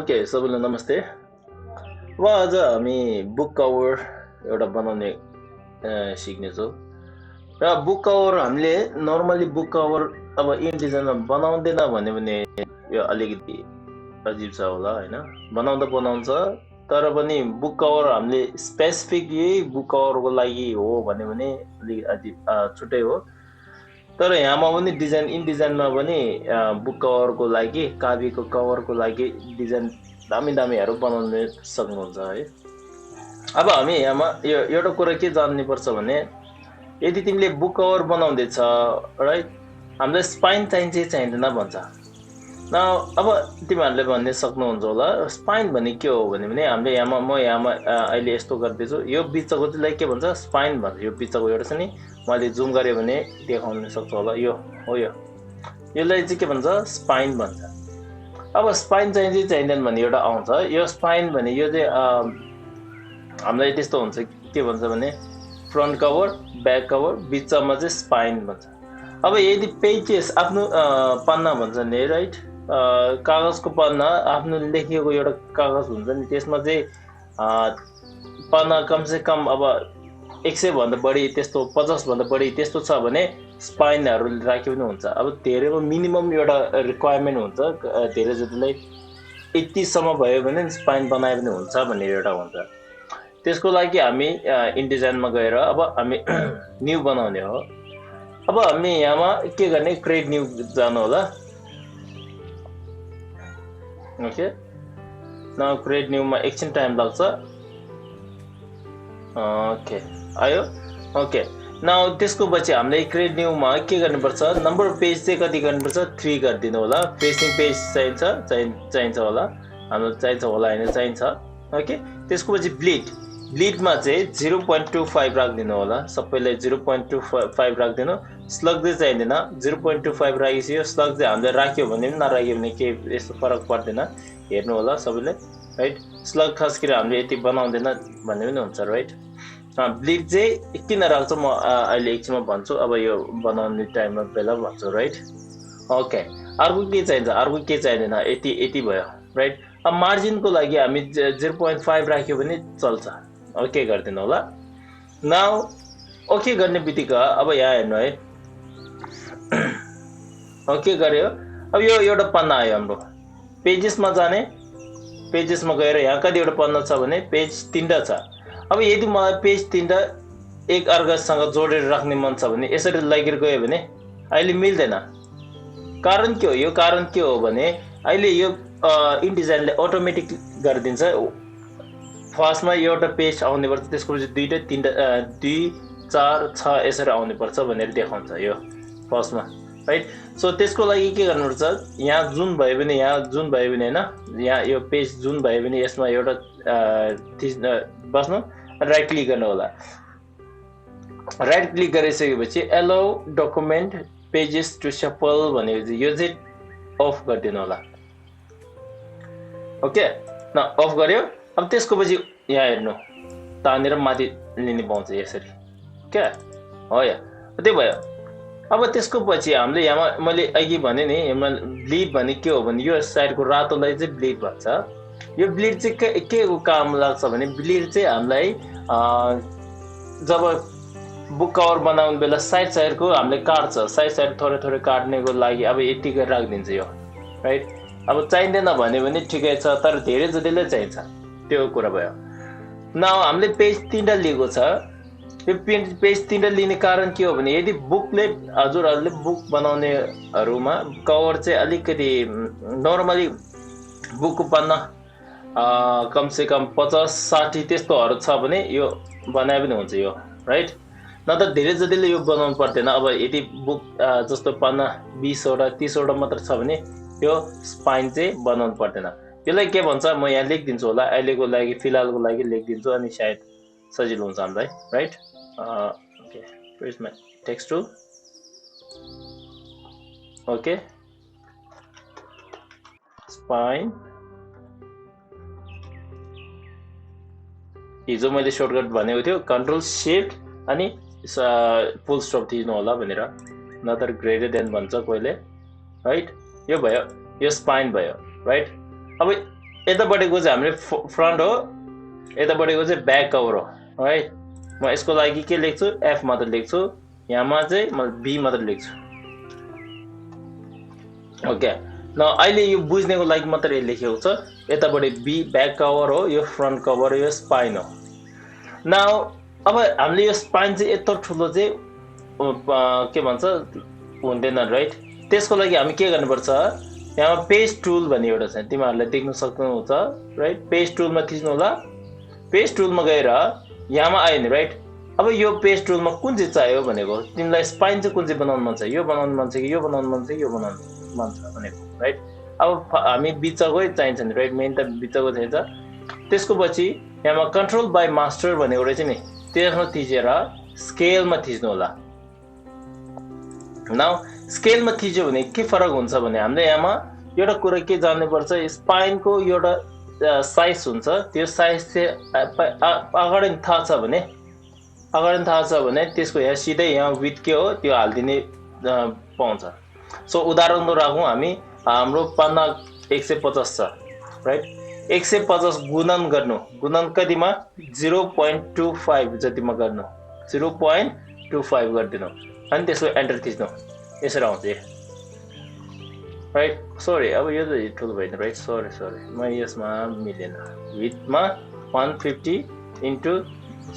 Okay सबैलाई नमस्ते। अब आज हामी बुक कभर एउटा बनाउने सिक्नेछौँ र बुक कभर हामीले नर्मली बुक कभर अब इन्डिजनमा बनाउँदैन भने यो अलिकति अजिब छ होला हैन। बनाउँछ तर पनि बुक कभर हामीले स्पेसिफिक यही बुक कभरको लागि हो भने अलिकति अजिब छुट्टै हो। तर यहाँमा पनि डिजाइन इन्डिजाइनमा पनि बुक कभरको लागि कापीको कभरको लागि डिजाइन दामीहरू बनाउन सक्नुहुन्छ है। अब हामी यहाँमा यो एउटा कुरा के जान्नुपर्छ भने यदि तिमीले बुक कभर बनाउँदैछ राइट हामीलाई स्पाइन चाहिँदैन भन्छ न। अब तिमीहरूले भन्ने सक्नुहुन्छ होला स्पाइन भने के हो भने हामीले यहाँमा अहिले यस्तो गर्दैछु यो बिचको चाहिँ के भन्छ स्पाइन भन्छ। यो बिचको एउटा छ नि मैले जुम गरेँ भने देखाउन सक्छु होला यो हो यसलाई चाहिँ के भन्छ स्पाइन भन्छ। अब स्पाइन चाहिँदैन भने एउटा आउँछ यो स्पाइन भने यो चाहिँ हामीलाई त्यस्तो हुन्छ के भन्छ भने फ्रन्ट कभर ब्याक कभर बिचमा चाहिँ स्पाइन भन्छ। अब यदि पेजेस आफ्नो पन्ना भन्छ नि राइट कागजको पन्ना आफ्नो लेखिएको एउटा कागज हुन्छ नि त्यसमा चाहिँ पन्ना कमसे कम अब 100 भन्दा बढी त्यस्तो 50 भन्दा बढी त्यस्तो छ भने स्पाइनहरू राख्यो पनि हुन्छ। अब धेरैमा मिनिमम एउटा रिक्वायरमेन्ट हुन्छ धेरै जतिलाई 80 सम्म भयो भने स्पाइन बनाए पनि हुन्छ भन्ने एउटा हुन्छ। त्यसको लागि हामी इन्डिजाइनमा गएर अब हामी न्यू बनाउने हो। अब हामी यहाँमा के गर्ने क्रिएट न्यू जानु होला। ओके नाउ क्रिएट न्यूमा एकछिन टाइम लाग्छ। ओके आयो ओके नाउ त्यसको पछि हामीले क्रिएट न्यूमा के गर्नुपर्छ नम्बर पेज चाहिँ कति गर्नुपर्छ 3 गरिदिनु होला। फेसिङ पेज चाहिन्छ होला हाम्रो चाहिन्छ होला हैन चाहिन्छ। ओके त्यसको पछि ब्लिडमा चाहिँ 0.25 राख्दिनु होला सबैलाई 0.25 राख्दिनु। स्लग चाहिँ चाहिँदैन 0.25 राखिसक्यो। स्लग चाहिँ हामीले राख्यो भने पनि नराख्यो भने के यस्तो फरक पर्दैन हेर्नु होला सबैले राइट। स्लग खास गरी हामीले यति बनाउँदैन भन्ने पनि हुन्छ राइट। ब्लिड चाहिँ किन राख्छ म अहिले एकछिनमा भन्छु अब यो बनाउने टाइममा बेला भन्छु राइट। ओके अर्को के चाहिन्छ अर्को के चाहिँदैन यति भयो राइट। अब मार्जिनको लागि हामी 0.5 राख्यो भने चल्छ। ओके गरिदिनु होला। नाउ ओके गर्ने बित्तिकै अब यहाँ हेर्नु है ओके गर्यो। अब यो एउटा पन्ना आयो हाम्रो पेजेसमा जाने पेजेसमा गएर यहाँ कतिवटा पन्ना छ भने पेज 3 छ। अब यदि मलाई पेज 3 एक अर्कासँग जोडेर राख्ने मन छ भने यसरी लगेर गयो भने अहिले मिल्दैन। कारण के हो यो कारण के हो भने अहिले यो इन्डिजाइनले अटोमेटिक गरिदिन्छ। फर्स्टमा एउटा पेज आउने पर्छ त्यसको पछि 2 2 4 6 यसरी आउने पर्छ भनेर देखाउँछ यो फर्स्टमा राइट। सो त्यसको लागि के गर्नुपर्छ यहाँ जुन भयो भने हैन यहाँ यो पेज जुन भयो भने यसमा एउटा बस्नु राइट क्लिक गर्नु होला। राइट क्लिक गरिसकेपछि एलो डकुमेन्ट पेजेस टु सफल भनेपछि यो चाहिँ अफ गरिदिनु होला। ओके न अफ गर्यो। अब त्यसको पछि यहाँ हेर्नु तानेर माथि लिने पाउँछ यसरी क्या हो या त्यो भयो। अब त्यसको पछि हामीले यहाँ मैले अघि भने नि ब्लिड भने के हो भने यो साइडको रातोलाई चाहिँ ब्लिड भन्छ। यो ब्लिड चाहिँ के को काम लाग्छ भने ब्लिड चाहिँ हामीलाई जब बुक कभर बनाउने बेला साइडको हामीले काट्छ साइड थोरै काट्नेको लागि अब यति गरेर राखिदिन्छ यो राइट। अब चाहिँदैन भने ठिकै छ तर धेरै जतिले चाहिन्छ त्यो कुरा भयो। नाउ हामीले पेज 3 लिएको छ। यो पेज 3 लिने कारण के हो भने यदि बुकलेट हजुरहरूले बुक बनाउनेहरूमा कभर चाहिँ अलिकति नर्मली बुकको पन्ना कमसे कम 50-60 त्यस्तोहरू छ भने यो बनाए पनि हुन्छ यो राइट। न त धेरै जतिले यो बनाउनु पर्दैन। अब यदि बुक जस्तो पन्ना 20वटा 30वटा मात्र छ भने यो स्पाइन चाहिँ बनाउनु पर्दैन। यसलाई के भन्छ म यहाँ लेखिदिन्छु होला अहिलेको लागि फिलहालको लागि लेखिदिन्छु अनि सायद सजिलो हुन्छ हामीलाई right. Okay where is my text tool? Okay spine हिजो मैले सर्टकट भनेको थियो कन्ट्रोल शिफ्ट अनि फुल स्टप थिच्नु होला भनेर नत्र ग्रेटर देन भन्छ कोहीले राइट। यो भयो यो स्पाइन भयो राइट। अब यतापट्टिको चाहिँ हामीले फ्रन्ट हो, यतापट्टिको चाहिँ ब्याक कभर हो राइट। म यसको लागि के लेख्छु, एफ मात्र लेख्छु, यहाँमा चाहिँ म बी मात्र लेख्छु। ओके, न अहिले यो बुझ्नेको लागि मात्र लेखेको छ। यतापट्टि बी ब्याक कभर हो, यो फ्रन्ट कभर हो, यो स्पाइन हो। नाउ अब हामीले यो स्पाइन चाहिँ यत्रो ठुलो चाहिँ के भन्छ हुँदैन राइट। त्यसको लागि हामी के गर्नुपर्छ, यहाँ पेज टुल भन्ने एउटा छ, तिमीहरूले देख्न सक्नुहुन्छ राइट। पेज टुलमा थिच्नु होला, पेज टुलमा गएर यहाँमा आयो नि राइट। अब यो पेज टुलमा कुन चाहिँ चाहियो भनेको, तिमीलाई स्पाइन चाहिँ कुन चाहिँ बनाउनु मन छ, यो बनाउनु मन छ कि यो बनाउनु मन छ कि यो बनाउनु मन छ भनेको राइट। अब हामी बिचकै चाहिन्छ नि राइट, मेन त बिचको चाहिन्छ। त्यसको पछि यहाँमा कन्ट्रोल बाई मास्टर भनेको रहेछ नि, त्यसमा थिचेर स्केलमा थिच्नु होला। नाउ स्केलमा थिच्यो भने के फरक हुन्छ भने हामीले यहाँमा एउटा कुरा के जान्नुपर्छ, स्पाइनको एउटा साइज हुन्छ, त्यो साइज चाहिँ अगाडि थाहा छ भने त्यसको यहाँ सिधै यहाँ विथ के हो त्यो हालिदिने पाउँछ। सो उदाहरणको राखौँ, हामी हाम्रो पन्ना 150 छ राइट। 150 गुणन गर्नु, गुणन कतिमा 0.25 जतिमा गर्नु, 0.25 गरिदिनु अनि त्यसको एन्टर थिच्नु, यसरी आउँछ राइट। सरी अब यो त ठुलो भएन राइट, सरी म यसमा मिलेन। विथमा 150 इन्टु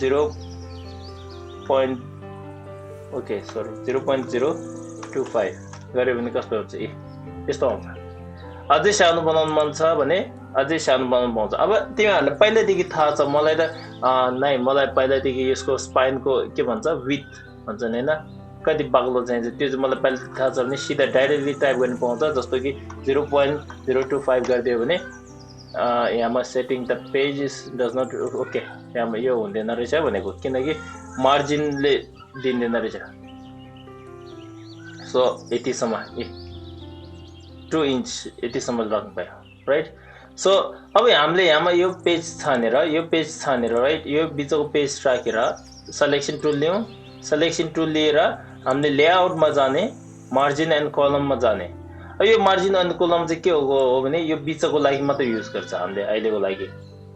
0.025 गऱ्यो भने कस्तो हुन्छ, यस्तो आउँछ। अझै सानो बनाउनु मन छ भने अझै सानो बनाउनु पाउँछ। अब तिमीहरूलाई पहिल्यैदेखि थाहा छ, मलाई त मलाई पहिल्यैदेखि यसको स्पाइनको के भन्छ विथ भन्छन् होइन, कति बाक्लो चाहिन्छ त्यो चाहिँ मलाई पहिला थाहा छ भने सिधा डाइरेक्टली टाइप गर्नु पाउँछ। जस्तो कि 0.025 गरिदियो भने यहाँमा setting the page does not okay, यहाँमा यो हुँदैन रहेछ भनेको, किनकि मार्जिनले दिँदैन रहेछ। सो यतिसम्म 2 इन्च यतिसम्म राख्नु पायो राइट। सो अब हामीले यहाँमा यो पेज छानेर राइट, यो बिचको पेज राखेर सलेक्सन टुल लियौँ। सलेक्सन टुल लिएर हामीले लेआउटमा जाने, मार्जिन एन्ड कलममा जाने। अब यो मार्जिन एन्ड कलम चाहिँ के हो भने यो बिचको लागि मात्रै युज गर्छ हामीले अहिलेको लागि।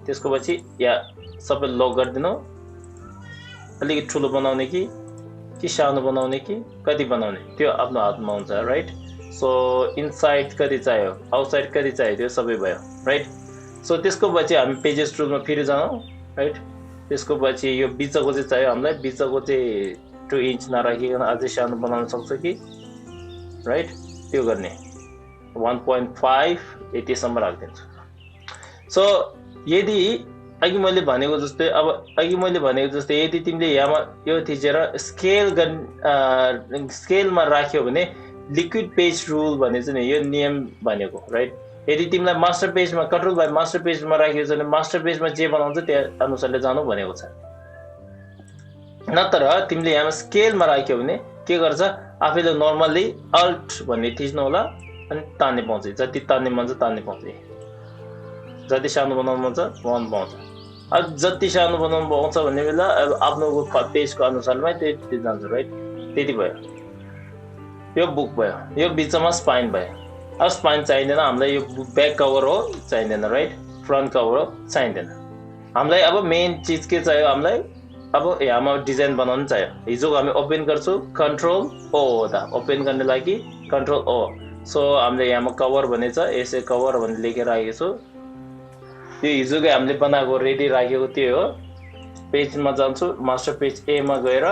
त्यसको पछि यहाँ सबै लक गरिदिनु, अलिकति ठुलो बनाउने कि सानो बनाउने कि कति बनाउने त्यो आफ्नो हातमा हुन्छ राइट। सो इनसाइड कति चाहियो, आउटसाइड कति चाहियो, त्यो सबै भयो राइट। सो त्यसको पछि हामी पेजेस टुलमा फेरि जाउँ राइट। त्यसको पछि यो बिचको चाहिँ चाहियो हामीलाई, बिचको चाहिँ 2 इन्च नराखिकन अझै सानो बनाउन सक्छ कि राइट, त्यो गर्ने 1.5 यतिसम्म राखिदिन्छु। सो यदि अघि मैले भनेको जस्तै यदि तिमीले यहाँमा यो थिचेर स्केलमा राख्यो भने लिक्विड पेज रुल भने चाहिँ यो नियम भनेको राइट। यदि तिमीलाई मास्टर पेजमा कन्ट्रोल बाई मास्टर पेजमा राखेको छ भने मास्टर पेजमा जे बनाउँछ त्यो अनुसारले जानु भनेको छ। नत्र तिमीले यहाँ स्केलमा राख्यो भने के गर्छ, आफैले नर्मल्ली अल्ट भन्ने थिच्नु होला अनि तान्ने पाउँछ, जति तान्ने मन छ तान्ने पाउँछ। जति सानो बनाउनु मन छ 1 पाउँछ। अब जति सानो बनाउनु पाउँछ भन्ने बेला अब आफ्नो पेजको अनुसारमै त्यति जान्छ राइट। त्यति भयो, यो बुक भयो, यो बिचमा स्पाइन भयो। अब स्पाइन चाहिँदैन हामीलाई, यो ब्याक कभर हो चाहिँदैन राइट, फ्रन्ट कभर हो चाहिँदैन हामीलाई। अब मेन चिज के चाहियो हामीलाई, अब यहाँमा डिजाइन बनाउनु चाहियो। हिजो हामी ओपन गर्छु कन्ट्रोल ओ हो त, ओपन गर्ने लागि कन्ट्रोल ओ। सो हामीले यहाँमा कभर भनेछ, यसै कभर भनेर लेखेर राखेको छु। त्यो हिजोकै हामीले बनाएको रेडी राखेको त्यो हो। पेजमा जान्छु, मास्टर पेज एमा गएर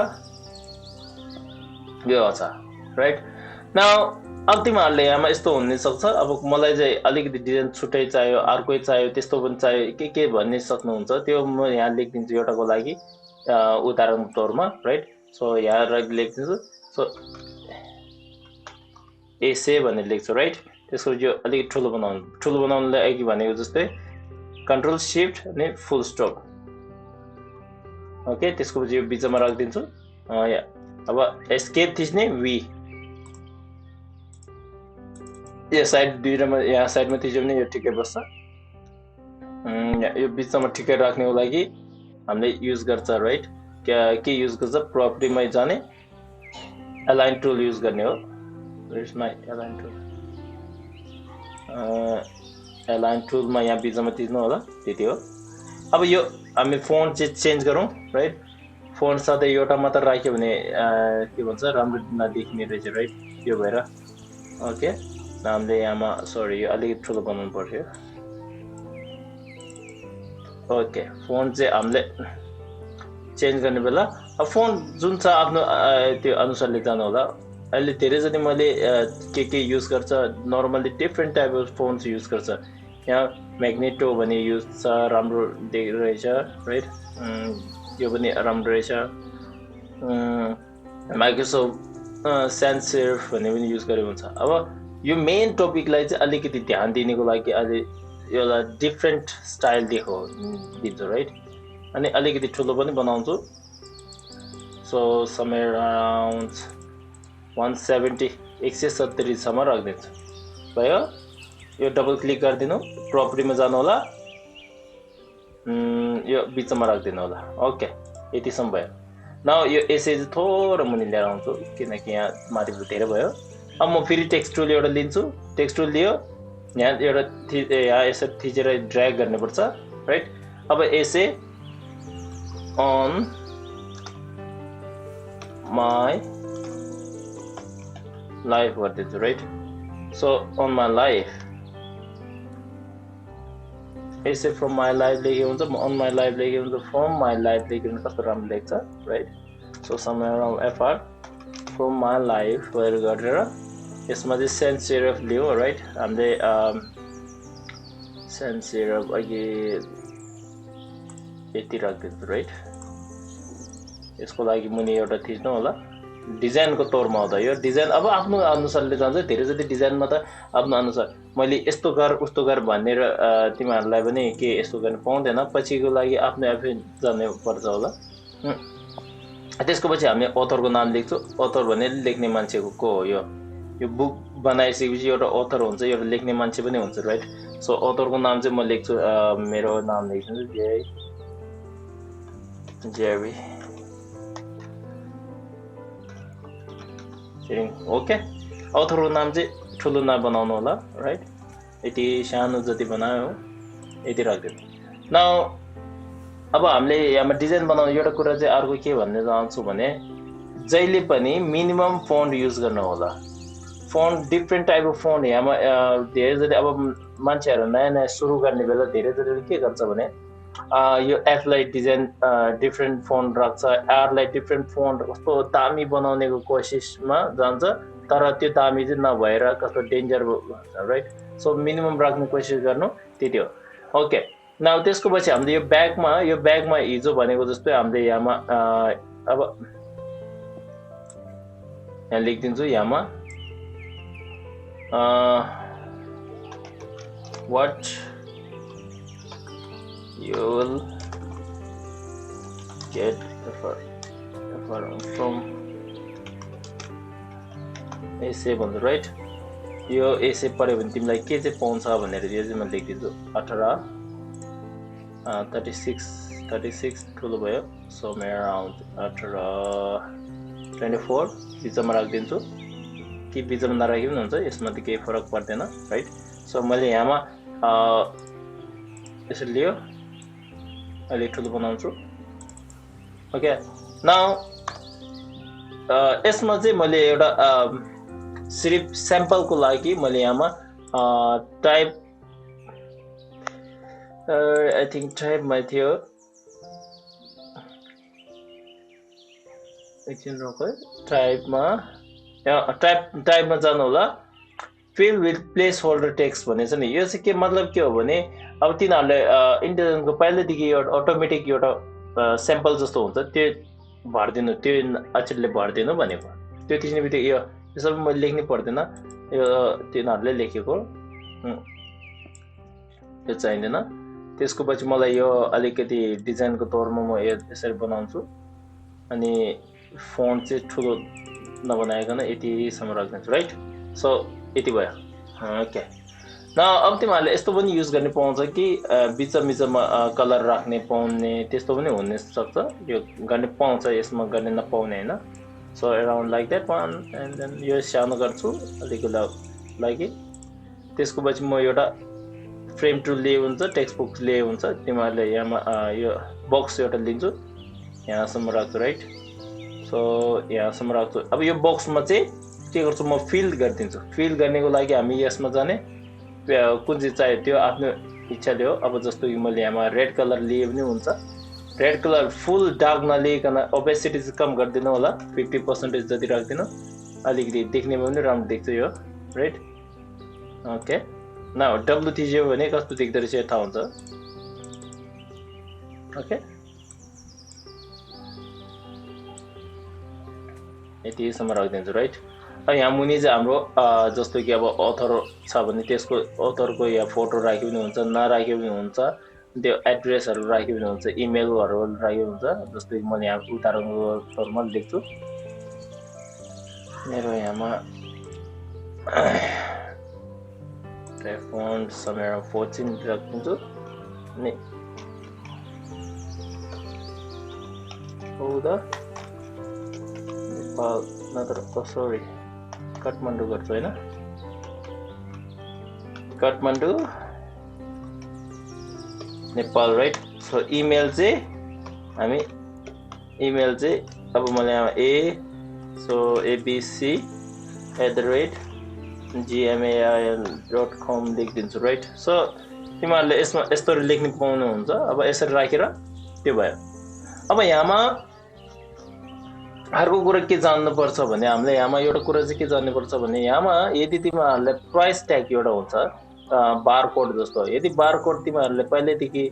यो छ राइट। नाउ अब तिमीहरूले यहाँमा यस्तो हुनसक्छ, अब मलाई चाहिँ अलिकति डिजाइन छुट्टै चाहियो, अर्कै चाहियो, त्यस्तो पनि चाहियो के भन्ने सक्नुहुन्छ, त्यो म यहाँ लेखिदिन्छु एउटाको लागि उदाहरणको तौरमा राइट। सो यहाँ लेखिदिन्छु, सो एसे भनेर लेख्छु राइट। त्यसको यो अलिकति ठुलो बनाउनुलाई अघि भनेको जस्तै कन्ट्रोल सिफ्ट अनि फुल स्टप ओके। त्यसको पछि यो बिचमा राखिदिन्छु। अब एस्केप थिच्ने वी, यो साइड दुईटामा यहाँ साइडमा थिच्यो भने यो ठिकै बस्छ। यो बिचमा ठिकै राख्नको लागि हामीले युज गर्छ राइट, के युज गर्छ, प्रपर्टीमै जाने अलाइन टुल युज गर्ने हो। Where's my align tool? Align टुलमा यहाँ बिचमा थिच्नु होला, त्यति हो। अब यो हामी फोन चाहिँ चेन्ज गरौँ, राइट। फोन सधैँ एउटा मात्र राख्यो भने के भन्छ राम्रो नदेखिने रहेछ, राइट। त्यो भएर ओके हामीले यहाँमा सरी यो अलिकति ठुलो बनाउनु पर्थ्यो। ओके फोन चाहिँ हामीले चेन्ज गर्ने बेला अब फोन जुन छ आफ्नो त्यो अनुसारले जानु होला। अहिले धेरैजति मैले के युज गर्छ, normally different type of phones use गर्छ। यहाँ म्याग्नेटो भन्ने युज छ, राम्रो रहेछ, राइट। यो पनि राम्रो रहेछ। माइक्रोसफ्ट सेन्स सेरिफ भन्ने पनि युज गरेको हुन्छ। अब यो मेन टपिकलाई चाहिँ अलिकति ध्यान दिनेको लागि अहिले यसलाई डिफ्रेन्ट स्टाइल दिन्छु, राइट। अनि अलिकति ठुलो पनि बनाउँछु। सो समवेयर अराउन्ड 170 170 सम्म राखिदिन्छु। भयो, यो डबल क्लिक गरिदिनु, प्रपर्टीमा जानु होला, यो बिचमा राखिदिनु होला। ओके यतिसम्म भयो। नाउ यो यसै चाहिँ थोरै मुनि लिएर आउँछु किनकि यहाँ माथि धेरै भयो। अब म फेरि टेक्स्ट टुल एउटा लिन्छु। टेक्स्ट टुल लियो, यहाँ एउटा यहाँ यसरी थिचेर ड्र्याग गर्नुपर्छ, राइट। अब यसै on my life गरिदिन्छु, right. So on my life यसै from my life लेखेको हुन्छ, on my life लेखेको हुन्छ, from my life लेखेको हुन्छ, कस्तो राम्रो लेख्छ, right. So somewhere around FR from my life गरेर यसमा चाहिँ सेन्स सेरिफ लियो, राइट। हामीले सेन्स सेरिफ अघि यति राखिदिन्छु, राइट। यसको लागि मुनि एउटा थिच्नु होला, डिजाइनको तौरमा हुँदा यो डिजाइन अब आफ्नो अनुसारले जान्छ। धेरैजति डिजाइनमा त आफ्नो अनुसार मैले यस्तो गर उस्तो गर भनेर तिमीहरूलाई पनि के यस्तो गर्न पाउँदैन, पछिको लागि आफ्नो आफै जान्नु पर्छ होला। त्यसको पछि हामीले अथरको नाम लेख्छु। अथर भने लेख्ने मान्छेको को हो, यो बुक बनाइसकेपछि एउटा अथर हुन्छ, एउटा लेख्ने मान्छे पनि हुन्छ, राइट। सो अथरको नाम चाहिँ म लेख्छु, मेरो नाम लेख्छु जेरी। ओके अथरको नाम चाहिँ ठुलो नबनाउनु होला, राइट। यति सानो जति बनायो यति राखिदिनु। नाउ अब हामीले यहाँमा डिजाइन बनाउनु एउटा कुरा चाहिँ अर्को के भन्ने चाहन्छु भने जहिले पनि मिनिमम फोन्ट युज गर्नु होला। Font different type of font यहाँमा धेरैजति अब मान्छेहरू नयाँ नयाँ सुरु गर्ने बेला धेरैजतिले के गर्छ भने यो एफलाई डिजाइन डिफ्रेन्ट फोन्ट राख्छ, आरलाई डिफ्रेन्ट फोन्ट कस्तो दामी बनाउनेको कोसिसमा जान्छ, तर त्यो दामी चाहिँ नभएर कस्तो डेन्जर भन्छ, राइट। सो मिनिमम राख्ने कोसिस गर्नु, त्यति हो। ओके नाउ त्यसको पछि हामीले यो ब्यागमा हिजो भनेको जस्तै हामीले यहाँमा अब यहाँ लेखिदिन्छु, यहाँमा what you will get from एसे भन्छु, राइट। यो एसे पढ्यो भने तिमीलाई के चाहिँ पाउँछ भनेर यो चाहिँ म लेखिदिन्छु। 36 ठुलो भयो, सो मेरो अराउन्ड 24 बिचमा राखिदिन्छु। कि बिचमा नराखि पनि हुन्छ, यसमा त केही फरक पर्दैन, राइट। सो मैले यहाँमा यसरी लियो, अहिले ठुलो बनाउँछु। ओके नाउ यसमा चाहिँ मैले एउटा सिर्फ स्याम्पलको लागि मैले यहाँमा टाइप आई थिङ्क टाइपमा थियो, एकछिन रोक है, टाइपमा जानु होला। Fill with placeholder text भनेको छ नि, यो चाहिँ के मतलब के हो भने अब तिनीहरूले इन्टेलिजेन्सको पहिल्यैदेखि एउटा अटोमेटिक एउटा स्याम्पल जस्तो हुन्छ, त्यो भरिदिनु, त्यो अक्षरले भरिदिनु भनेको। त्यो थिच्ने बित्तिकै यो सबै मैले लेख्नै पर्दैन, यो तिनीहरूले लेखेको त्यो चाहिँदैन। त्यसको पछि मलाई यो अलिकति डिजाइनको तौरमा म यसरी बनाउँछु, अनि फोन्ट चाहिँ ठुलो नबनाइकन यतिसम्म राखिदिन्छु, राइट। सो यति भयो। ओके न अब तिमीहरूले यस्तो पनि युज गर्ने पाउँछ कि बिचमा कलर राख्ने पाउने, त्यस्तो पनि हुन सक्छ, यो गर्ने पाउँछ, यसमा गर्ने नपाउने होइन। So around like that one, and then यो सानो गर्छु अलिकति लागि। त्यसको पछि म एउटा फ्रेम टुलले हुन्छ, टेक्स्ट बुकले हुन्छ। तिमीहरूले यहाँमा यो बक्स एउटा लिन्छु, यहाँसम्म राख्छु राइट। सो यहाँसम्म राख्छु। अब यो बक्समा चाहिँ के गर्छु म फिल गरिदिन्छु। फिल गर्नेको लागि हामी यसमा जाने, कुन चाहिँ चाहियो त्यो आफ्नो इच्छाले हो। अब जस्तो कि मैले यहाँमा रेड कलर लिए पनि हुन्छ। रेड कलर फुल डार्क नलिकन ओपेसिटी चाहिँ कम गरिदिनु होला, 50% जति राख्दिनु, अलिकति देख्नेमा पनि राम्रो देख्छ यो राइट। ओके न डब्लु थिच्यो भने कस्तो देख्दो रहेछ थाहा हुन्छ। ओके यतिसम्म राखिदिन्छु राइट। यहाँ मुनि चाहिँ हाम्रो जस्तो कि अब अथर छ भने त्यसको अथरको या फोटो राख्यो पनि हुन्छ, नराख्यो पनि हुन्छ, त्यो एड्रेसहरू राख्यो पनि हुन्छ, इमेलहरू राख्यो हुन्छ। जस्तो कि मैले यहाँ उदाहरणको तौरमा लेख्छु, मेरो यहाँमा फोन समय 14 राखिदिन्छु नि। नेपाल नत्र सरी काठमाडौँ गर्छु होइन, Kathmandu Nepal right. So email चाहिँ हामी इमेल चाहिँ अब मैले यहाँ abc@gmail.com लेखिदिन्छु राइट। सो तिमीहरूले यसमा यस्तो लेख्नु पाउनुहुन्छ। अब यसरी राखेर त्यो भयो। अब यहाँमा अर्को कुरा के जान्नुपर्छ भने हामीले यहाँमा एउटा कुरा चाहिँ के जान्नुपर्छ भने यहाँमा यदि तिमीहरूले प्राइस ट्याग एउटा हुन्छ बारकोड जस्तो, यदि बारकोड तिमीहरूले पहिल्यैदेखि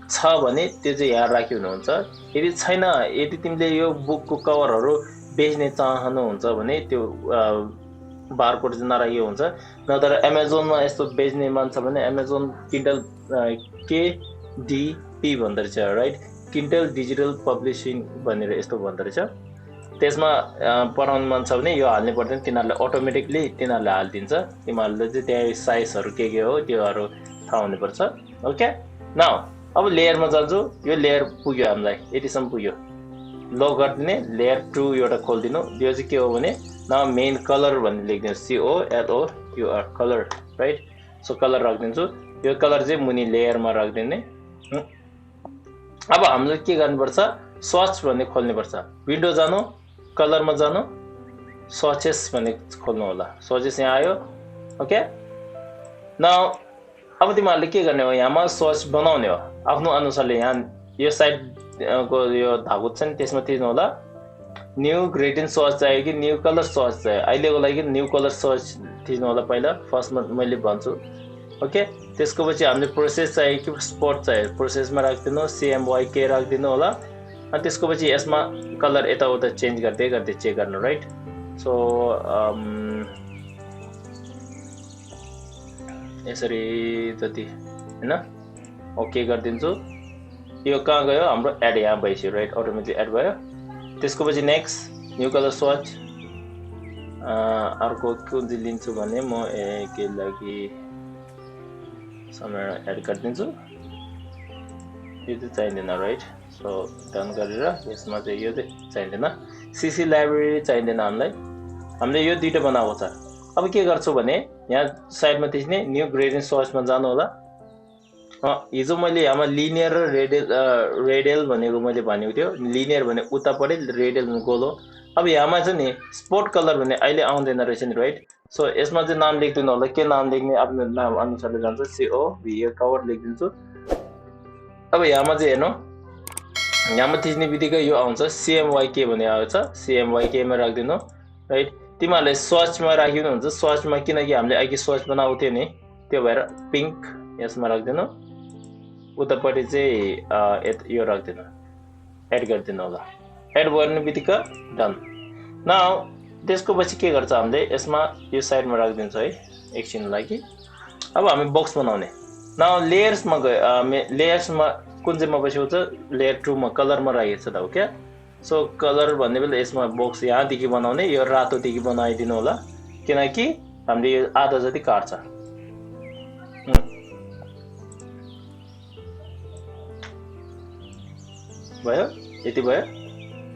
छ भने त्यो चाहिँ यहाँ राख्यो हुन्छ। यदि छैन, यदि तिमीले यो बुकको कभरहरू बेच्ने चाहनुहुन्छ भने त्यो बारकोड चाहिँ नराखियो हुन्छ। नत्र एमाजोनमा यस्तो बेच्ने मान्छ भने एमाजोन किन्डल KDP भन्दो रहेछ राइट, किन्डल डिजिटल पब्लिसिङ भनेर यस्तो भन्दो रहेछ। त्यसमा पढाउनु मन छ भने यो हाल्नु पर्दैन, तिनीहरूले अटोमेटिकली तिनीहरूले हालिदिन्छ। तिमीहरूले चाहिँ त्यहाँ साइजहरू के हो त्योहरू थाहा हुनुपर्छ। ओके नाउ अब लेयरमा जान्छु। यो लेयर पुग्यो हामीलाई, यतिसम्म पुग्यो। लो गरिदिने, लेयर 2 एउटा खोलिदिनु। यो चाहिँ के हो भने न मेन कलर भन्ने लेखिदिनु, COLOUR colour right. So colour राखिदिन्छु। यो कलर चाहिँ मुनि लेयरमा राखिदिने। अब हामीले के गर्नुपर्छ, सर्च भन्ने खोल्नुपर्छ। विन्डो जानु, कलरमा जानु, सर्चेस भन्ने खोल्नु होला। सर्चेस यहाँ आयो। ओके नाउ अब तिमीहरूले के गर्ने हो, यहाँमा सर्च बनाउने हो आफ्नो अनुसारले। यहाँ यो साइडको यो धागो छ नि त्यसमा थिच्नु होला। न्यू ग्रेडियन्ट सर्च चाहियो कि न्यू कलर सर्च चाहियो, अहिलेको लागि न्यू कलर सर्च थिच्नु होला पहिला, फर्स्टमा मैले भन्छु। ओके त्यसको पछि हामीले प्रोसेस चाहियो कि स्पोर्ट चाहियो, प्रोसेसमा राखिदिनु, CMYK राखिदिनु होला। अनि त्यसको पछि यसमा कलर यताउता चेन्ज गर्दै गर्दै चेक गर्नु राइट। सो यसरी जति होइन ओके गरिदिन्छु। यो कहाँ गयो हाम्रो एड, यहाँ भइसक्यो राइट, अटोमेटिक एड भयो। त्यसको पछि नेक्स्ट न्यू कलर सर्च। अर्को कुन चाहिँ लिन्छु भने म के लागि समय एड गरिदिन्छु। यो चाहिँ चाहिँदैन राइट। सो डन गरेर यसमा चाहिँ यो चाहिँ चाहिँदैन, CC लाइब्रेरी चाहिँदैन हामीलाई, हामीले यो दुईटा बनाएको छ। अब के गर्छु भने यहाँ साइडमा थिच्ने, न्यू ग्रेडियन्ट सर्चमा जानु होला। हिजो मैले यहाँमा लिनियर र रेडियल भनेको मैले भनेको थियो। लिनियर भने उतापट्टि, रेडियल भने गोलो। अब यहाँमा चाहिँ नि स्पोर्ट कलर भन्ने अहिले आउँदैन रहेछ नि राइट। सो यसमा चाहिँ नाम लेखिदिनु होला, के नाम लेख्ने आफ्नो नाम अनुसारले जान्छ। COVA कभर लेखिदिन्छु। अब यहाँमा चाहिँ हेर्नु, यहाँमा थिच्ने बित्तिकै यो आउँछ CMYK भन्ने आउँछ, CMYK मा राखिदिनु राइट। तिमीहरूले सर्चमा राखिदिनु हुन्छ, सर्चमा किनकि हामीले अघि सर्च बनाएको थियो नि, त्यो भएर पिङ्क यसमा राखिदिनु। उतापट्टि चाहिँ यो राखिदिनु, एड गरिदिनु होला। एड गर्ने बित्तिकै डन। नाउ त्यसको पछि के गर्छ हामीले यसमा यो साइडमा राखिदिन्छ है एकछिन लागि। अब हामी बक्स बनाउने। नाउ लेयर्समा गयो, लेयर्समा कुन चाहिँमा बसेको छ, लेयर 2 मा कलरमा राखेको छ त हो क्या। सो कलर भन्ने बेला यसमा बक्स यहाँदेखि बनाउने, यो रातोदेखि बनाइदिनु होला किनकि हामीले यो आधा जति काट्छ। भयो, यति भयो।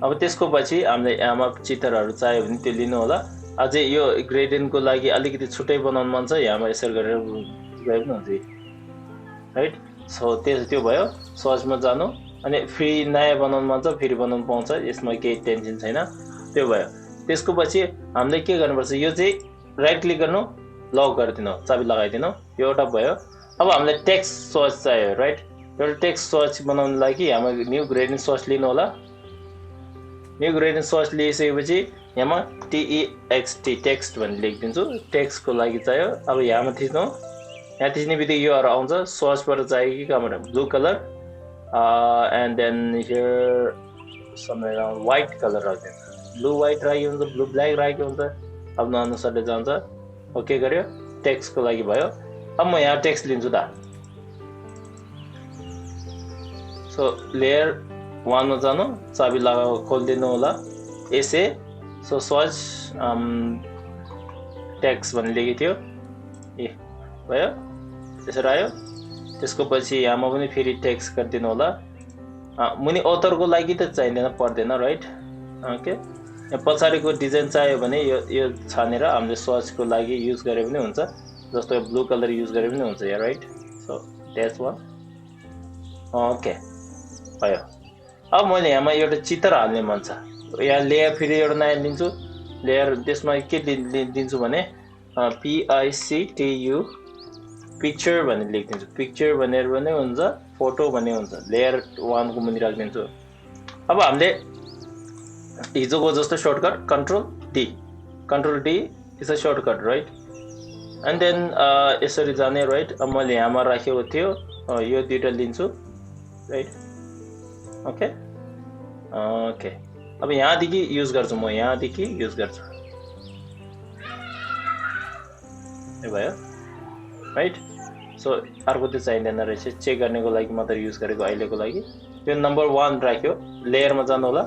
अब त्यसको पछि हामीले यहाँमा चित्रहरू चाहियो भने त्यो लिनु होला। अझै यो ग्रेडियन्टको लागि अलिकति छुट्टै बनाउनु मन छ, यहाँमा यसरी गरेर गए पनि हुन्छ राइट सो त्यो भयो सर्चमा जानु अनि फ्री नयाँ बनाउनु मन छ फेरि बनाउनु पाउँछ यसमा केही टेन्सन छैन त्यो भयो त्यसको पछि हामीले के गर्नुपर्छ यो चाहिँ राइट क्लिक गर्नु लक गरिदिनु चाबी लगाइदिनु यो एउटा भयो अब हामीलाई टेक्स्ट सर्च चाहियो राइट एउटा टेक्स्ट सर्च बनाउनु लागि हाम्रो न्यू ग्रेडियन्ट सर्च लिनु होला न्यू ग्रेडियन्ट सर्च लिइसकेपछि यहाँमा TEXT टेक्स्ट भनेर लेखिदिन्छु टेक्स्टको लागि चाहियो अब यहाँमा थिच्नु यहाँ थिच्ने बित्तिकै योहरू आउँछ सर्चबाट चाहियो कि कहाँबाट blue colour and then here somewhere around white colour राखिदिन्छ ब्लू व्हाइट राखेको हुन्छ ब्लू ब्ल्याक राखेको हुन्छ आफ्नो अनुसारले जान्छ ओके गर्यो टेक्स्टको लागि भयो अब म यहाँ टेक्स्ट लिन्छु त सो लेयर 1 मा जानु चाबी लगाएको खोलिदिनु होला एसए सो सर्च टेक्स्ट भन्ने लेखेको थियो ए भयो त्यसरी आयो त्यसको पछि यहाँमा पनि फेरि टेक्स्ट गरिदिनु होला मुनि अथरको लागि त चाहिँदैन पर्दैन राइट ओके यहाँ पछाडिको डिजाइन चाहियो भने यो छानेर हामीले सर्चको लागि युज गरे पनि हुन्छ जस्तो ब्लू कलर युज गरे पनि हुन्छ यहाँ right so that's one okay भयो अब मैले यहाँमा एउटा चित्र हाल्ने मन छ यहाँ लेयर फेरि एउटा नयाँ लिन्छु लेयर त्यसमा के दिन्छु भने PICTU पिक्चर भनेर लेखिदिन्छु पिक्चर भनेर पनि हुन्छ फोटो भन्ने हुन्छ लेयर 1 को मुनि राखिदिन्छु अब हामीले हिजोको जस्तो shortcut control D is a shortcut right and then यसरी जाने राइट अब मैले यहाँमा राखेको थियो यो दुईटा लिन्छु राइट ओके ओके अब यहाँदेखि युज गर्छु म यहाँदेखि युज गर्छु यो भयो राइट सो अर्को त चाहिँदैन रहेछ चेक गर्नेको लागि मात्र युज गरेको अहिलेको लागि यो नम्बर 1 राख्यो लेयरमा जानु होला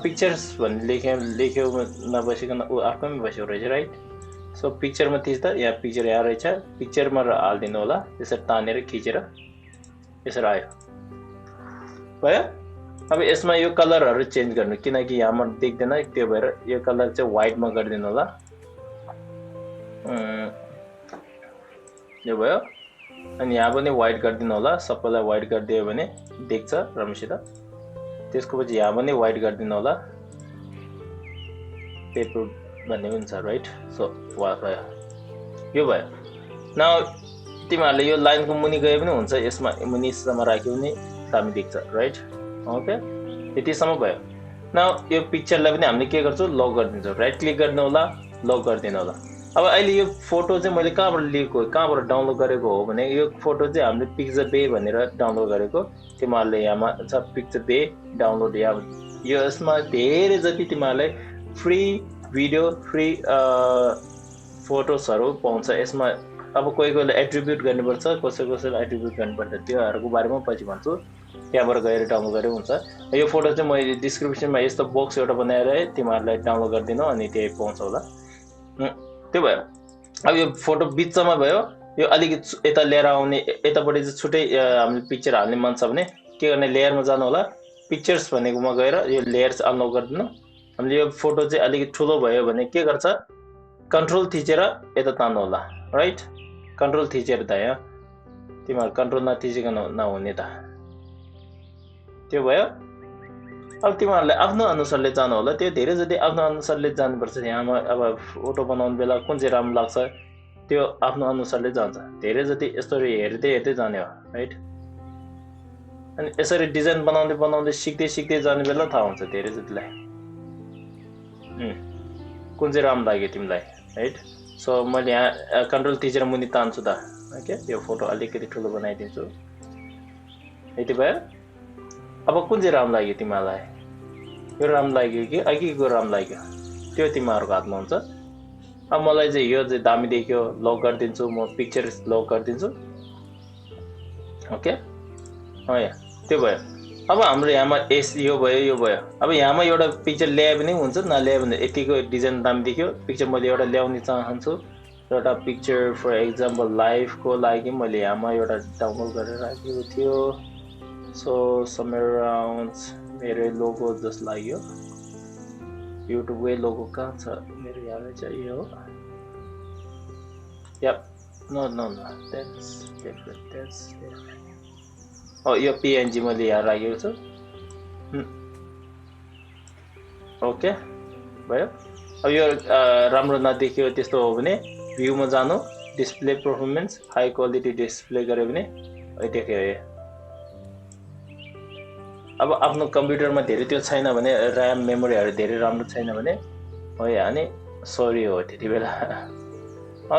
पिक्चर्स भन्ने लेख्यो नबसिकन ऊ आफ्नैमा बस्यो रहेछ राइट सो पिक्चरमा थिच्दा यहाँ पिक्चर यहाँ रहेछ पिक्चरमा हालिदिनु होला त्यसरी तानेर खिचेर यसरी आयो भयो अब यसमा यो कलरहरू चेन्ज गर्नु किनकि यहाँमा देख्दैन त्यो भएर यो कलर चाहिँ व्हाइटमा गरिदिनु होला यो भयो अनि यहाँ पनि व्हाइट गरिदिनु होला सबैलाई व्हाइट गरिदियो भने देख्छ राम्रोसित त्यसको पछि यहाँ पनि व्हाइट गरिदिनु होला पेपर भन्ने पनि छ राइट सो भयो यो भयो न तिमीहरूले यो लाइनको मुनि गए पनि हुन्छ यसमा मुनिसम्म राख्यो भने दामी देख्छ राइट ओके यतिसम्म भयो न यो पिक्चरलाई पनि हामीले के गर्छौँ लक गरिदिन्छौँ राइट क्लिक गर्नु होला लक गरिदिनु होला अब अहिले यो फोटो चाहिँ मैले कहाँबाट लिएको कहाँबाट डाउनलोड गरेको हो भने यो फोटो चाहिँ हामीले पिक्चर बे भनेर डाउनलोड गरेको तिमीहरूले यहाँमा छ पिक्चर बे डाउनलोड यहाँ यो यसमा धेरै जति तिमीहरूलाई फ्री भिडियो फ्री फोटोजहरू पाउँछ यसमा अब कोही एट्रिब्युट गर्नुपर्छ कसैलाई एट्रिब्युट गर्नुपर्छ त्योहरूको बारेमा पछि भन्छु त्यहाँबाट गएर डाउनलोड गरे हुन्छ यो फोटो चाहिँ मैले डिस्क्रिप्सनमा यस्तो बक्स एउटा बनाएर तिमीहरूलाई डाउनलोड गरिदिनु अनि त्यही पाउँछ होला त्यो भयो अब यो फोटो बिचमा भयो यो अलिकति यता लिएर आउने यतापट्टि चाहिँ छुट्टै हामीले पिक्चर हाल्ने मन छ भने के गर्ने लेयरमा जानु होला पिक्चर्स भनेकोमा गएर यो लेयर्स अनलक गरिदिनु हामीले यो फोटो चाहिँ अलिकति ठुलो भयो भने के गर्छ कन्ट्रोल थिचेर यता तान्नु होला राइट कन्ट्रोल थिचेर त यहाँ तिमीहरू कन्ट्रोल नथिचिकन नहुने त त्यो भयो अब तिमीहरूलाई आफ्नो अनुसारले जानु होला त्यो धेरै जति आफ्नो अनुसारले जानुपर्छ यहाँमा अब फोटो बनाउने बेला कुन चाहिँ राम्रो लाग्छ त्यो आफ्नो अनुसारले जान्छ धेरै जति यसरी हेर्दै जाने हो राइट अनि यसरी डिजाइन बनाउँदै सिक्दै जाने बेला थाहा हुन्छ धेरै जतिलाई कुन चाहिँ राम्रो लाग्यो तिमीलाई राइट सो मैले यहाँ कन्ट्रोल थिचेर मुनि तान्छु त ओके यो फोटो अलिकति ठुलो बनाइदिन्छु यति भयो अब कुन चाहिँ राम्रो लाग्यो तिमीहरूलाई यो राम्रो लाग्यो कि अघिको राम्रो लाग्यो त्यो तिमीहरूको हातमा हुन्छ अब मलाई चाहिँ यो चाहिँ दामी देख्यो लक गरिदिन्छु म पिक्चर लक गरिदिन्छु ओके यहाँ त्यो भयो अब हाम्रो यहाँमा यो भयो अब यहाँमा एउटा पिक्चर ल्याए पनि हुन्छ नल्याए भने यतिको डिजाइन दामी देख्यो पिक्चर मैले एउटा ल्याउने चाहन्छु एउटा पिक्चर फर एक्जाम्पल लाइफको लागि मैले यहाँमा एउटा डाउनलोड गरेर राखेको थियो सो समवेयर अराउन्ड मेरो लोगो जस्तो लाग्यो युट्युबकै लोगो कहाँ छ मेरो यहाँ चाहिँ यो No, no, no. That's different. That's different. Oh, यो PNG मैले यहाँ राखेको छु. ओके भयो. अब यो राम्रो नदेखियो त्यस्तो हो भने भ्यूमा जानु, display performance high quality display गर्यो भने देख्यो है. अब आफ्नो कम्प्युटरमा धेरै त्यो छैन भने र्याम मेमोरीहरु धेरै राम्रो छैन भने हो या नि सरी हो त्यति बेला.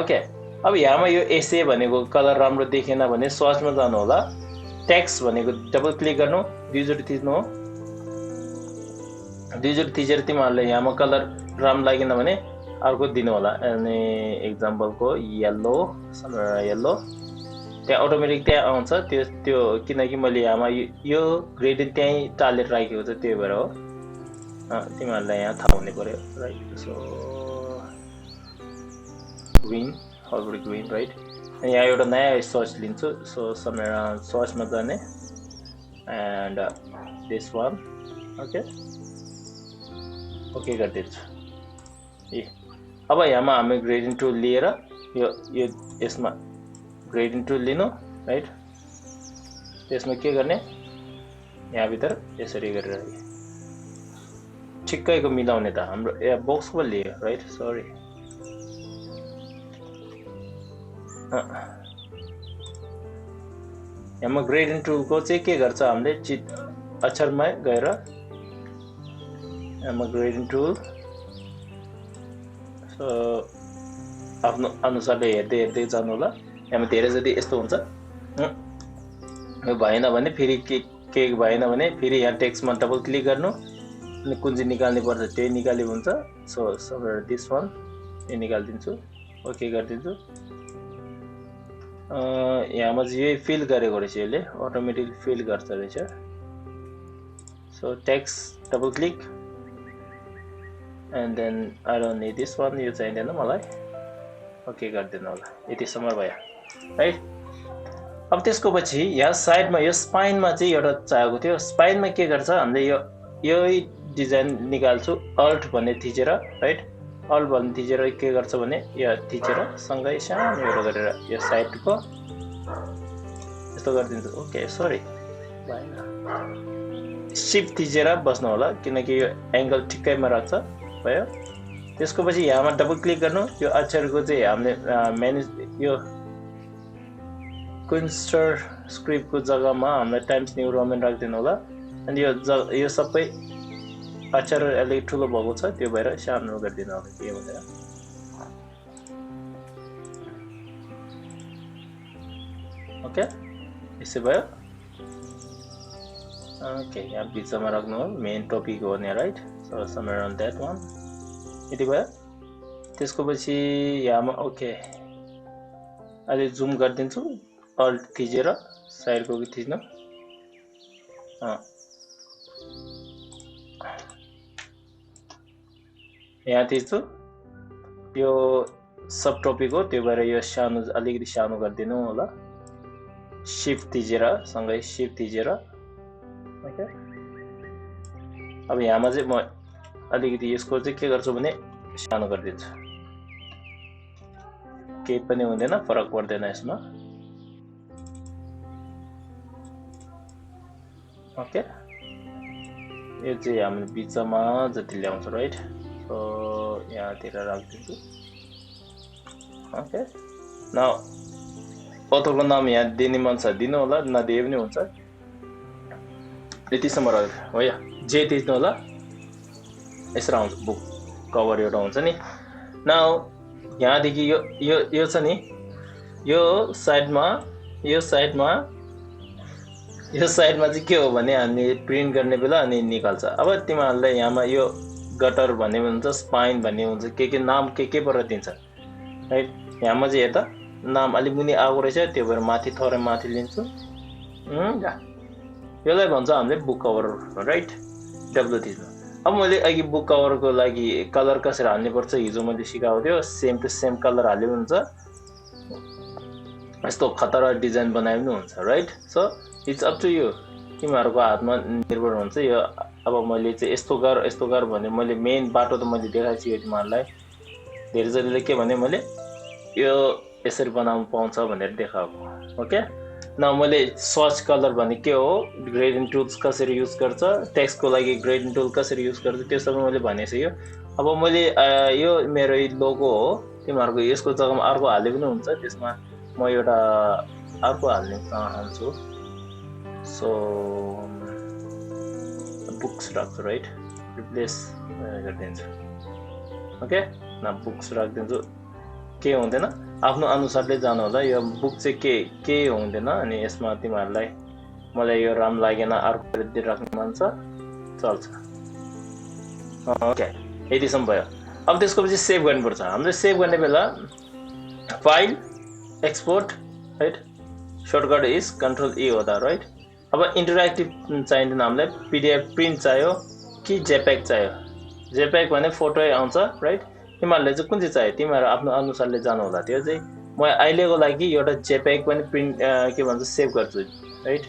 ओके अब यहाँमा यो एसए भनेको कलर राम्रो देखेन भने सर्चमा जानु होला. टेक्स्ट भनेको डबल क्लिक गर्नु, दुईचोटी थिच्नु हो. दुईचोटी थिचेर तिमीहरुले यहाँमा कलर राम्रो लागेन भने अर्को दिनु होला. अनि एक्जाम्पलको येलो येलो त्यहाँ अटोमेटिक त्यहाँ आउँछ त्यो किनकि मैले यहाँमा यो ग्रेडियन्ट त्यही टालेर राखेको छ त्यही भएर हो. तिमीहरुलाई यहाँ थाहा हुनु पर्यो right. So green already green right. यहाँ एउटा नयाँ सर्च लिन्छु. सो समवेयर सर्चमा जाने and this one okay okay गरिदिन्छु. अब यहाँमा हामी ग्रेडियन्ट टुल लिएर यो यसमा ग्रेडियन्ट टुल लिनु राइट. त्यसमा के गर्ने यहाँ भित्र यसरी गरेर ठिक्कैको मिलाउने त हाम्रो बक्सको लियो राइट. सरी यहाँमा ग्रेडियन्ट टुलको चाहिँ के गर्छ हामीले अक्षरमा गएर यहाँमा ग्रेडियन्ट टुल सो आफ्नो अनुसारले हेर्दै जानु होला. यहाँमा धेरै जति यस्तो हुन्छ. यो भएन भने फेरि के भएन भने फेरि यहाँ टेक्स्टमा डबल क्लिक गर्नु अनि कुन चाहिँ निकाल्ने पर्छ त्यही निकाले हुन्छ. सो समवेयर दिस वान यो निकाल्दिन्छु ओके गरिदिन्छु. यहाँमा चाहिँ यही फिल गरेको रहेछ यसले अटोमेटिक फिल गर्छ रहेछ. So text double click and then I don't need this one. यो चाहिँदैन मलाई ओके गरिदिनु होला. यतिसम्म भयो राइट. अब त्यसको पछि यहाँ साइडमा यो स्पाइनमा चाहिँ एउटा चाहिएको थियो. स्पाइनमा के गर्छ हामीले यही डिजाइन निकाल्छु अल्ट भन्ने थिचेर राइट. अल्ट भन्ने थिचेर के गर्छ भने यो थिचेर सँगै सानो एउटा गरेर यो साइडको यस्तो गरिदिन्छु. ओके सरी भएन. शिफ्ट थिचेर बस्नु होला किनकि यो एङ्गल ठिक्कैमा राख्छ भयो. त्यसको पछि यहाँमा डबल क्लिक गर्नु. यो अक्षरको चाहिँ हामीले म्यानेज यो क्विन्स्टर स्क्रिप्टको जग्गामा हामीलाई टाइम्स न्यू रोमन राखिदिनु होला. अनि यो सबै अक्षर अलिक ठुलो भएको छ त्यो भएर सानो गरिदिनु होला के भनेर. ओके यसो भयो. ओके यहाँ बिचमा राख्नु हो मेन टपिक हो भने right. So somewhere on that one यति भयो. त्यसको पछि यहाँमा ओके अहिले जुम गरिदिन्छु अल्ट थिचेर साइडको थिच्नु. यहाँ थिच्छु यो सब टपिक हो त्यो भएर यो सानो अलिकति सानो गरिदिनु होला. शिफ्ट थिचेर सँगै शिफ्ट थिचेर ओके. अब यहाँमा चाहिँ म अलिकति यसको चाहिँ के गर्छु भने सानो गरिदिन्छु. केही पनि हुँदैन फरक पर्दैन यसमा. ओके यो चाहिँ हामीले बिचमा जति ल्याउँछ राइट. सो यहाँतिर राखिदिन्छु. ओके नाउ अथरको नाम यहाँ दिने मन छ दिनु होला नदिए पनि हुन्छ. यतिसम्म रह्यो हो या जे थिच्नु होला. यसरी आउँछ बुक कभर एउटा हुन्छ नि. नाउ यहाँदेखि यो छ नि यो साइडमा चाहिँ के हो भने हामी प्रिन्ट गर्ने बेला अनि निकाल्छ. अब तिमीहरूलाई यहाँमा यो गटर भन्ने हुन्छ स्पाइन भन्ने हुन्छ के नाम के पर दिन्छ राइट. यहाँमा चाहिँ हेर्दा नाम अलिक मुनि आएको रहेछ त्यो भएर माथि थोरै माथि लिन्छु. यसलाई भन्छ हामीले बुक कभर राइट. डब्लु थिच्नु. अब मैले अघि बुक कभरको लागि कलर कसरी हाल्ने पर्छ हिजो मैले सिकाएको थियो. सेम टु सेम कलर हाल्यो हुन्छ. यस्तो खतरा डिजाइन बनाए पनि हुन्छ right. So it's up to you तिमीहरूको हातमा निर्भर हुन्छ. यो अब मैले चाहिँ यस्तो गर भने मैले मेन बाटो त मैले देखाएको छु तिमीहरूलाई. धेरैजनाले के भने मैले यो यसरी बनाउन पाउँछ भनेर देखाएको ओके न मैले सर्च कलर भने के हो ग्रेडियन्ट टुल्स कसरी युज गर्छ टेक्स्टको लागि ग्रेडियन्ट टुल कसरी युज गर्छ त्यो सबै मैले भनिसक्यो अब मैले यो मेरो लोगो हो तिमीहरुको यसको जग्गामा अर्को हाले पनि हुन्छ त्यसमा म एउटा अर्को हाल्ने चाहन्छु सो बुक्स राख्छु राइट रिप्लेस गरिदिन्छु ओके न बुक्स राख्दिन्छु के हुँदैन आफ्नो अनुसारले जानु होला यो बुक चाहिँ के हुँदैन अनि यसमा तिमीहरुलाई मलाई यो राम लागेन अर्को राख्न मन छ चल्छ ओके यतिसम्म भयो अब त्यसपछि सेभ गर्नुपर्छ हामीले सेभ गर्ने बेला file export right shortcut is control E हो त राइट अब इन्टरएक्टिभ चाहिँदैन हामीलाई पीडीएफ प्रिन्ट चाहियो कि जेपेग चाहियो जेपेग भने फोटो आउँछ राइट तिमीहरुले चाहिँ कुन चाहिँ चाहियो तिमीहरु आफ्नो अनुसारले जानु होला त्यो चाहिँ म अहिलेको लागि एउटा जेपेग पनि प्रिन्ट के भन्छ सेभ गर्छु राइट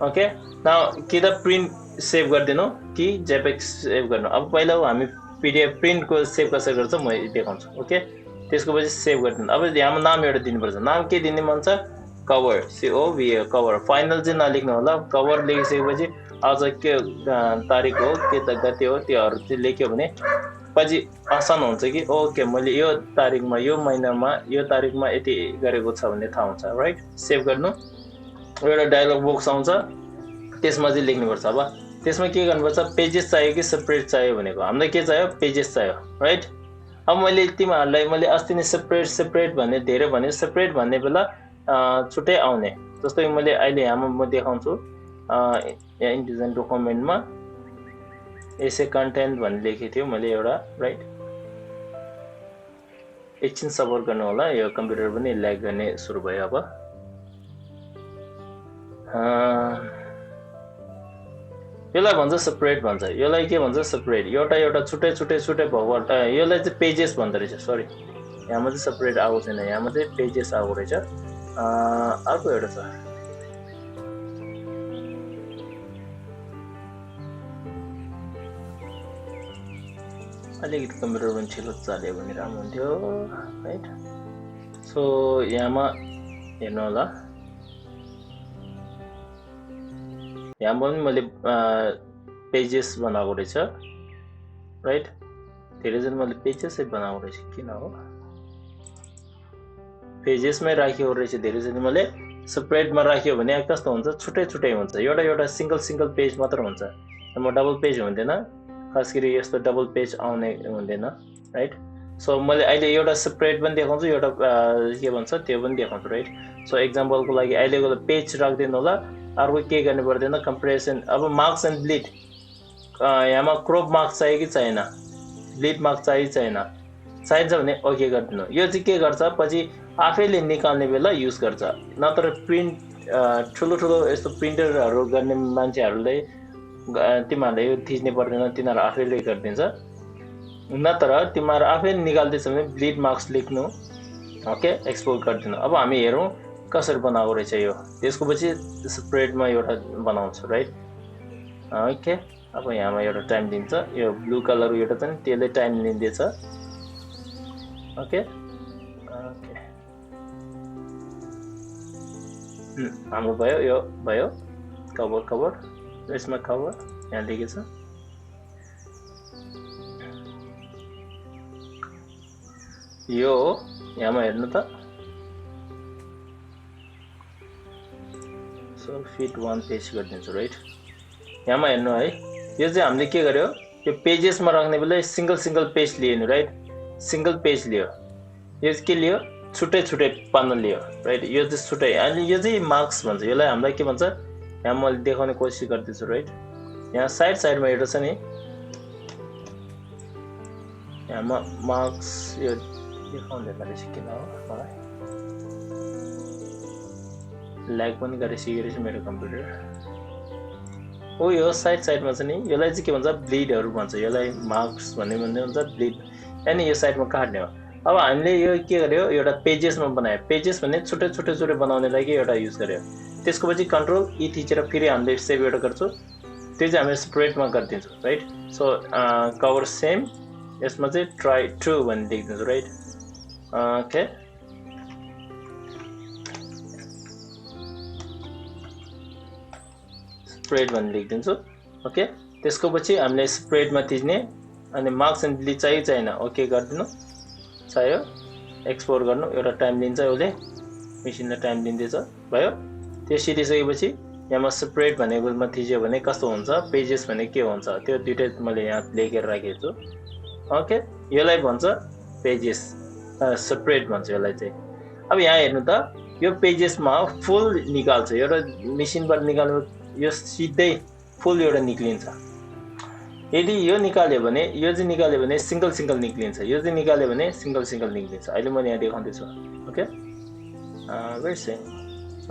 ओके नाउ कि त प्रिन्ट सेभ गर्दिनु कि जेपेग सेभ गर्नु अब पहिला हामी पीडीएफ प्रिन्ट को सेभ कसरी गर्छ म देखाउँछु ओके त्यसको पछि सेभ गर्दिनु अब यहाँ नाम एउटा दिनुपर्छ नाम के दिने मन छ कभर COV कभर फाइनल चाहिँ नलेख्नु होला कभर लेखिसकेपछि आज के तारिख हो के त गते हो त्योहरु चाहिँ लेख्यो भने पछि आसान हुन्छ कि ओके मैले यो तारिखमा यो महिनामा यो तारिखमा यति गरेको छ भन्ने थाहा हुन्छ राइट सेभ गर्नु एउटा डायलग बक्स आउँछ त्यसमा चाहिँ लेख्नुपर्छ अब त्यसमा के गर्नुपर्छ पेजेस चाहियो कि सेपरेट चाहियो भनेको हामीलाई के चाहियो पेजेस चाहियो राइट अब मैले तिमीहरुलाई मैले अस्ति नै सेपरेट भन्ने धेरै भने सेपरेट भन्ने बेला छुट्टै आउने जस्तै मैले अहिले यहाँ म देखाउँछु यहाँ इन्डिजाइन डकुमेन्टमा एसे कन्टेन्ट भन्ने लेखेको थियो मैले एउटा राइट एकछिन सपोर्ट गर्नु होला यो कम्प्युटर पनि ल्याग गर्ने सुरु भयो अब यसलाई भन्छ सेपरेट भन्छ यसलाई के भन्छ सेपरेट एउटा छुट्टै भएको यसलाई चाहिँ पेजेस भन्दो रहेछ सरी यहाँ चाहिँ सेपरेट आएको छैन यहाँ चाहिँ पेजेस आएको रहेछ अर्को एउटा छ अलिकति कम्प्युटर पनि छिटो चल्यो भने राम्रो हुन्थ्यो राइट सो यहाँमा हेर्नु होला यहाँ पनि मैले पेजेस बनाएको रहेछ राइट धेरैजना मैले पेजेसै बनाएको रहेछ किन हो पेजेसमै राखेको रहेछ धेरैजना मैले सेपरेटमा राख्यो भने कस्तो हुन्छ छुट्टै हुन्छ एउटा सिंगल पेज मात्र हुन्छ म डबल पेज हुँदैन खास गरी यस्तो डबल पेज आउने हुँदैन राइट सो मैले अहिले एउटा सेपरेट पनि देखाउँछु एउटा के भन्छ त्यो पनि देखाउँछु राइट सो एक्जाम्पलको लागि अहिलेको पेज राख्दिनु होला अर्को के गर्नु पर्दैन कम्प्रेसन अब मार्क्स एन्ड ब्लिड यहाँमा क्रप मार्क्स चाहियो कि छैन ब्लिड मार्क्स चाहियो छैन चाहिन्छ भने ओके गरिदिनु यो चाहिँ के गर्छ पछि आफैले निकाल्ने बेला युज गर्छ नत्र प्रिन्ट ठुलो यस्तो प्रिन्टरहरु गर्ने मान्छेहरुले तिमीहरुले यो थिच्ने पर्दैन तिनीहरु आफैले गरिदिन्छ नत्र तिमीहरु आफै निकाल्दैछ भने ब्लिड मार्क्स लेख्नु ओके एक्सपोर्ट गरिदिनु अब हामी हेरौं कसरी बनाएको रहेछ यो त्यसको पछि सेपरेटमा एउटा बनाउँछु राइट ओके अब यहाँमा एउटा टाइम दिन्छ यो ब्लू कलर एउटा छ नि त्यसले टाइम लिँदैछ ओके ओके हाम्रो भयो यो भयो कभर यसमा कभर यहाँ लेखेछ यो यहाँमा हेर्नु त सो फिट 1 पेज गरिदिन्छु राइट यहाँमा हेर्नु है यो चाहिँ हामीले के गर्यो यो पेजेसमा राख्ने बेला सिंगल पेज लिएन राइट सिंगल पेज लियो यो के लियो छुट्टै पार्न लियो राइट यो चाहिँ छुट्टै अनि यो चाहिँ मार्क्स भन्छ यसलाई हामीलाई के भन्छ यहाँ मैले देखाउने कोसिस गर्दैछु राइट यहाँ साइडमा एउटा छ नि यहाँ मार्क्स यो देखाउँदैन रहेछ किन हो मलाई ल्याग पनि गरिसकेको मेरो कम्प्युटर ओ यो साइडमा छ नि यसलाई चाहिँ के भन्छ ब्लिडहरु भन्छ यसलाई मार्क्स भन्ने हुन्छ ब्लिड अनि यो साइडमा काट्ने हो अब हामीले यो के गर्यो एउटा पेजेसमा बनायो पेजेस भन्ने छुट्टै बनाउने लागि एउटा युज गर्यो त्यसको पछि कन्ट्रोल ई थिचेर फेरि हामीले सेभ एउटा गर्छौं त्यो चाहिँ हामीले सेपरेटमा गरिदिन्छौं राइट सो कभर सेम यसमा चाहिँ ट्राई टु भन्ने लेखिदिन्छु राइट ओके स्प्रेड भनेर लेखिदिन्छु ओके त्यसको पछि हामीले स्प्रेडमा थिच्ने अनि मार्क्स एन्ड डिलिट चाहियो चाहिएन ओके गरिदिनु चाहियो एक्सपोर्ट गर्नु एउटा टाइम लिन्छ उसले मेसिनले टाइम लिँदैछ भयो त्यो सिटिसकेपछि यहाँ स्प्रेड भनेकोमा थिच्यो भने कस्तो हुन्छ पेजेस भने के हुन्छ त्यो दुईटै मैले यहाँ लेखेर राखेको छु ओके यसलाई भन्छ पेजेस स्प्रेड भन्छ यसलाई चाहिँ अब यहाँ हेर्नु त यो पेजेसमा फुल निकाल्छ एउटा मेसिनबाट निकाल्नु यो सिधै फुल एउटा निक्लिन्छ यदि यो निकाल्यो भने यो चाहिँ निकाल्यो भने सिंगल सिंगल निक्लिन्छ यो चाहिँ निकाल्यो भने सिंगल सिंगल निक्लिन्छ अहिले म यहाँ देखाउँदैछु ओके वेट से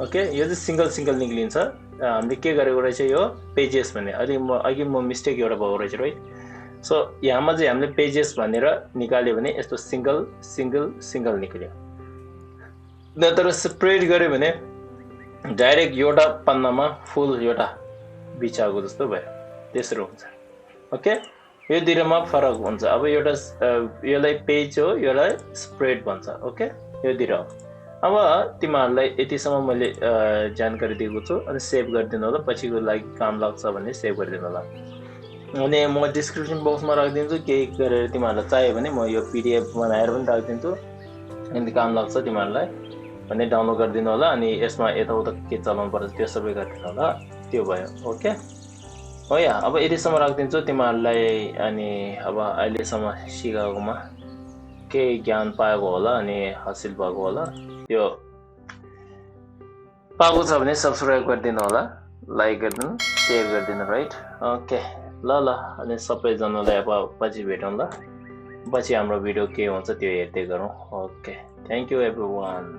ओके यो चाहिँ सिंगल सिंगल निक्लिन्छ हामीले के गरेको रहेछ यो पेजेस भन्ने अहिले अघि म मिस्टेक एउटा भएको रहेछ राइट सो यहाँमा चाहिँ हामीले पेजेस भनेर निकाल्यो भने यस्तो सिंगल सिंगल सिंगल निक्ल्यो तर स्प्रेड गर्यो भने डाइरेक्ट एउटा पन्नामा फुल एउटा बिछाएको जस्तो भयो त्यसरी हुन्छ ओके यो दुईटामा फरक हुन्छ अब एउटा यसलाई पेज हो यसलाई स्प्रेड भन्छ ओके यो दुईटा हो अब तिमीहरूलाई यतिसम्म मैले जानकारी दिएको छु अनि सेभ गरिदिनु होला पछिको लागि काम लाग्छ भने सेभ गरिदिनु होला अनि म डिस्क्रिप्सन बक्समा राखिदिन्छु केही गरेर तिमीहरूलाई चाहियो भने म यो पीडीएफ बनाएर पनि राखिदिन्छु अनि काम लाग्छ तिमीहरूलाई भने डाउनलोड गरिदिनु होला अनि यसमा यताउता के चलाउनु पर्छ त्यो सबै गरिदिनु होला त्यो भयो ओके हो या अब यतिसम्म राखिदिन्छु तिमीहरूलाई अनि अब अहिलेसम्म सिकाएकोमा केही ज्ञान पाएको होला अनि हासिल भएको होला त्यो पाएको छ भने सब्सक्राइब गरिदिनु होला लाइक गरिदिनु सेयर गरिदिनु राइट ओके ल अनि सबैजनालाई अब पछि भेटौँला पछि हाम्रो भिडियो के हुन्छ त्यो हेर्दै गरौँ ओके थ्याङ्क यू एभ्रिवान